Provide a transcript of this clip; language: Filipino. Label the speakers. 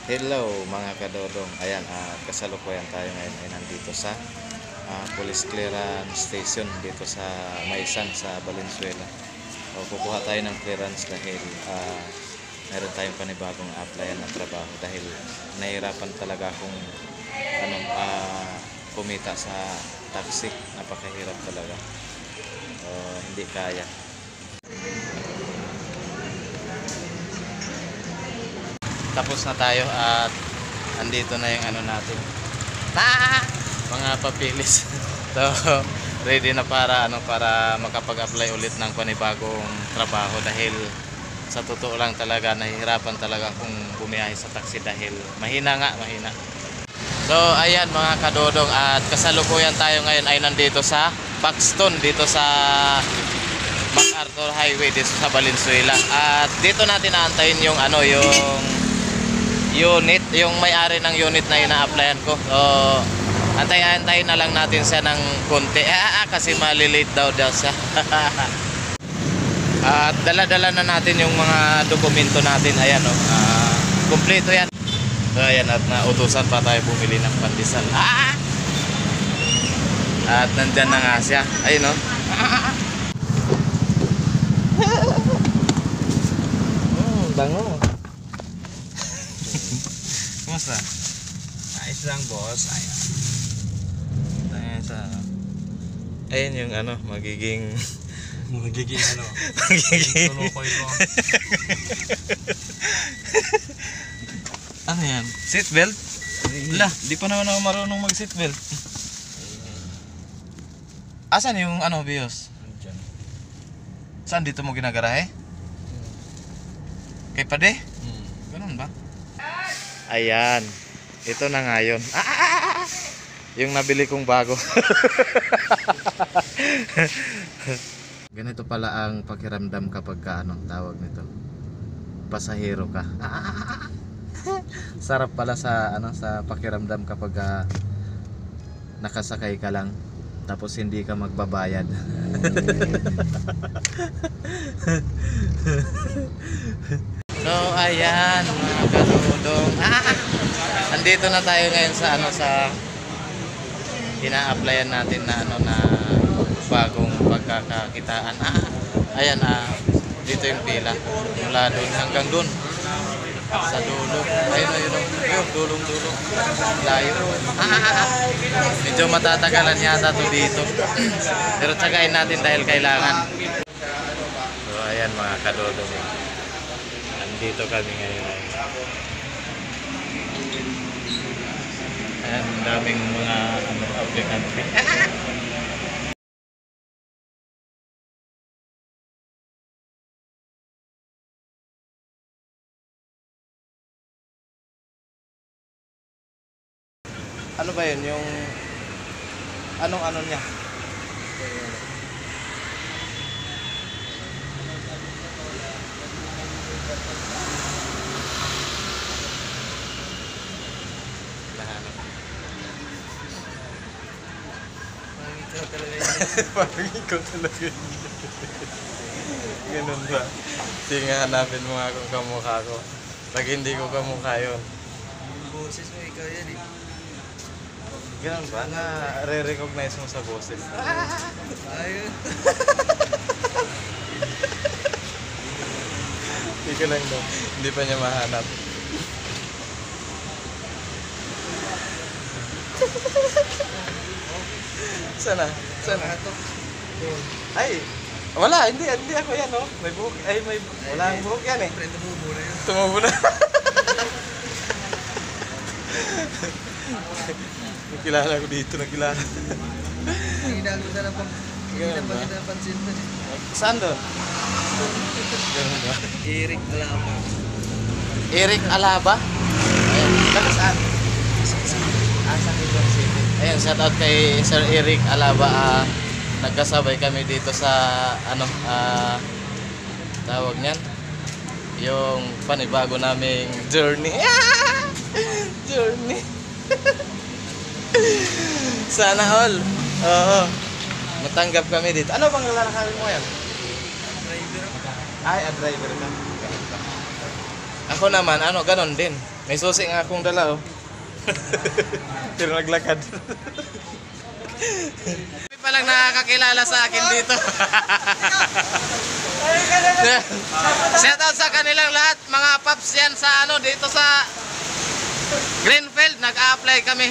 Speaker 1: Hello mga kadodong. Ayan, kasalukuyan tayo ngayon ay nandito sa Police Clearance Station dito sa Maisan sa Valenzuela. Kukuha tayo ng clearance dahil meron tayong panibagong applyan na trabaho dahil nahirapan talaga akong kumita sa taxi. Napakahirap talaga. Hindi kaya. Tapos na tayo at andito na yung natin. Mga papilis. So, ready na para para makapag-apply ulit ng panibagong trabaho dahil sa totoo lang talaga nahihirapan talaga akong bumiyahe sa taxi dahil mahina. So, ayan mga kadodong at kasalukuyan tayo ngayon ay nandito sa Paxton dito sa MacArthur Highway dito sa Valenzuela. At dito natin aantayin yung yung unit, yung may-ari ng unit na ina-applyan ko. So, antay-antay na lang natin siya ng konti. Kasi malilate daw siya. At dala-dala na natin yung mga dokumento natin. Ayan kumpleto yan. So, ayan, at nautusan pa tayo bumili ng pandesal. At nandyan na nga siya. Ayun bango. Kumusta? Ayos lang, boss. Ayan yung magiging magiging tulo ko ito. Ano yan? Seatbelt? Wala, di pa naman ako marunong mag seatbelt. Asan yung Bios? Saan dito mo ginagarahe? Kay Pade? Ganun ba? Ayan. Ito na nga yun. Yung nabili kong bago. Ganito pala ang pakiramdam kapag tawag nito. Pasahero ka. Sarap pala sa sa pakiramdam kapag nakasakay ka lang tapos hindi ka magbabayad. So ayan mga kadodong. Andito na tayo ngayon sa sa ina-applyan natin na na bagong pagkakakitaan. Ayan dito yung pila mula doon hanggang doon sa dulo. Ayun yung dulong layo. Medyo matatagalan yata to dito. Pero tsagain natin dahil kailangan. So ayan mga kadodong. Dito kami ngayon. Ayan, daming mga aplikante. Ano ba yun? Yung anong niya? Parang ikaw talaga yun. Ganun ba? Sige nga, hanapin mo nga kung kamukha ko. Pag hindi ko kamukha yun.
Speaker 2: Yung boses mo, ikaw yan eh.
Speaker 1: Ganun ba? Na-re-recognize mo sa boses?
Speaker 2: Ayun.
Speaker 1: Hindi ko lang daw. Hindi pa niya mahanap. Sana? Ay, wala, hindi ako yan May buhok, wala ang buhok yan eh.
Speaker 2: Siyempre, tumubo na yun.
Speaker 1: Tumubo na. Nakilala ko dito, nakilala.
Speaker 2: Hinago na lang pang napansin na eh.
Speaker 1: Saan doon? Ganun ba?
Speaker 2: Eric Alaba.
Speaker 1: Eric Alaba? Ayan, taga saan? Sa Quezon City. Ayan, shout out kay Sir Eric Alaba. Nagkasabay kami dito sa tawag niyan, yung panibago naming journey. Journey. Sana all. Oo. Matanggap kami dito. Ano bang lalakarin mo yan?
Speaker 2: Driver.
Speaker 1: Ay, driver ka. Ako naman, ganon din. May susi nga akong dala oh. Pero naglakad. May palang nakakakilala sa akin dito. Shout out sa kanilang lahat, mga paps yan sa ano dito sa Greenfield, nag-a-apply kami.